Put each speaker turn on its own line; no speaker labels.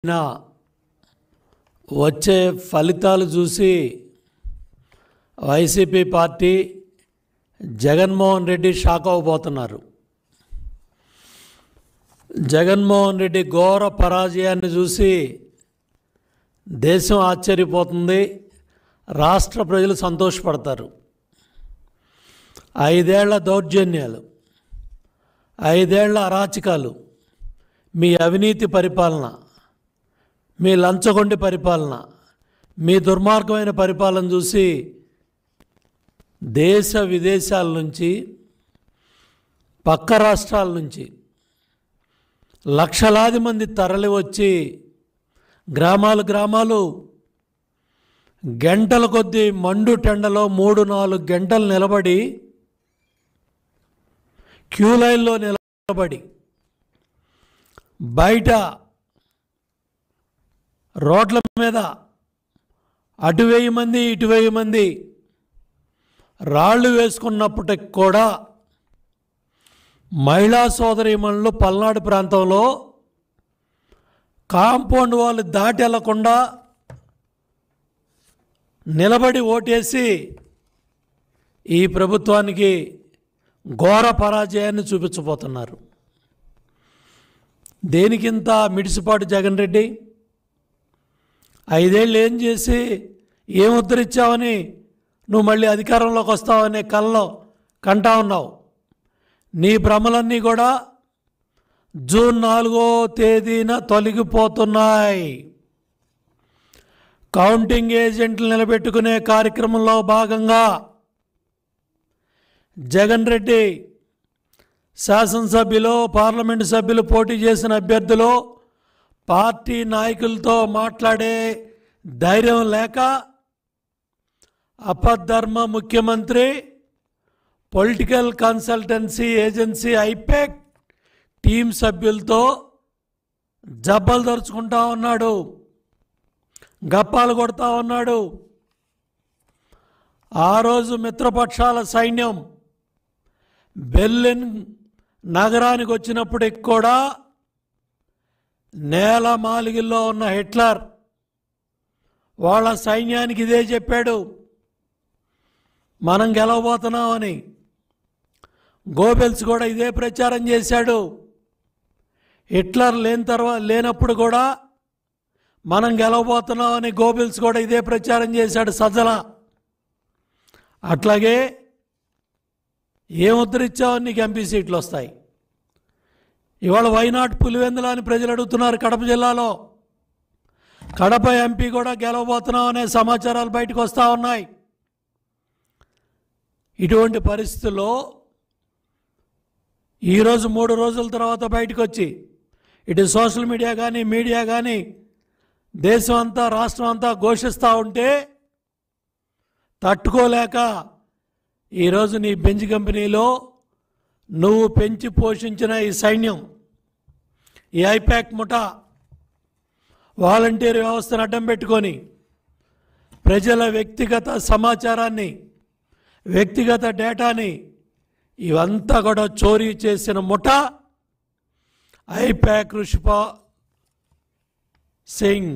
నా వచ్చే ఫలితాలు చూసి YCP party Jaganmohan Reddy shock అవ్వబోతున్నారు. జగన్మోహన్ రెడ్డి ఘోర పరాజయాన్ని చూసి దేశం ఆశ్చర్యపోతుంది, రాష్ట్ర ప్రజలు సంతోషపడతారు. 5 ఏళ్ల దౌర్జన్యాలు, 5 ఏళ్ల అరాచకాలు, మీ అవినీతి పరిపాలన, మీ లంచగొండి పరిపాలన, మీ దుర్మార్గమైన పరిపాలన చూసి దేశ విదేశాల నుంచి, పక్క రాష్ట్రాల నుంచి లక్షలాది మంది తరలి వచ్చి గ్రామాలు గంటల కొద్దీ మండు టెండలో 3-4 గంటలు నిలబడి క్యూ లైన్లో నిలబడి బయట రోడ్ల మీద అటు 1000 మంది ఇటు 1000 మంది రాళ్ళు వేసుకున్నప్పటికి కూడా మహిళా సోదరీమణులు పల్నాడు ప్రాంతంలో కాంపౌండ్ వాళ్ళు దాటి వెళ్లకుండా నిలబడి ఓటేసి ఈ ప్రభుత్వానికి ఘోర పరాజయాన్ని చూపించబోతున్నారు. దేనికింత మిడిసిపాటు జగన్ రెడ్డి? 5 ఏళ్ళు ఏం చేసి ఏం ఉద్ధరించావని నువ్వు మళ్ళీ అధికారంలోకి వస్తావనే కల్లో కంటా ఉన్నావు. నీ భ్రమలన్నీ కూడా జూన్ 4వ తేదీన తొలగిపోతున్నాయి. కౌంటింగ్ ఏజెంట్లు నిలబెట్టుకునే కార్యక్రమంలో భాగంగా జగన్ రెడ్డి శాసనసభ్యులు, పార్లమెంటు సభ్యులు పోటీ చేసిన అభ్యర్థులు పార్టీ నాయకులతో మాట్లాడే ధైర్యం లేక అపధర్మ ముఖ్యమంత్రి political consultancy agency I-PAC team సభ్యులతో జబ్బలు దరుచుకుంటా ఉన్నాడు, గప్పాలు కొడతా ఉన్నాడు. ఆ రోజు మిత్రపక్షాల సైన్యం బెర్లిన్ నగరానికి వచ్చినప్పటికి కూడా నేల మాలిగిల్లో ఉన్న హిట్లర్ వాళ్ళ సైన్యానికి ఇదే చెప్పాడు, మనం గెలవబోతున్నామని. గోబెల్స్ కూడా ఇదే ప్రచారం చేశాడు. హిట్లర్ లేనప్పుడు కూడా మనం గెలవబోతున్నామని గోబెల్స్ కూడా ఇదే ప్రచారం చేశాడు సజ్జల. అట్లాగే ఏం ఉద్ధరించావని నీకు ఎంపీ సీట్లు వస్తాయి. ఇవాళ వైనాట్ పులివెందుల అని ప్రజలు అడుగుతున్నారు. కడప జిల్లాలో కడప ఎంపీ కూడా గెలవబోతున్నామనే సమాచారాలు బయటకు వస్తూ ఉన్నాయి. ఇటువంటి పరిస్థితుల్లో ఈరోజు 3 రోజుల తర్వాత బయటకు వచ్చి ఇటు సోషల్ మీడియా కానీ మీడియా కానీ దేశం అంతా రాష్ట్రం అంతా ఘోషిస్తూ ఉంటే తట్టుకోలేక ఈరోజు నీ బెంజ్ కంపెనీలో నువ్వు పెంచి పోషించిన ఈ సైన్యం, ఈ ఐపాక్ ముఠా వాలంటీర్ వ్యవస్థను అడ్డం పెట్టుకొని ప్రజల వ్యక్తిగత సమాచారాన్ని, వ్యక్తిగత డేటాని ఇవంతా కూడా చోరీ చేసిన ముఠా ఐపాక్ రుషిపా సింగ్.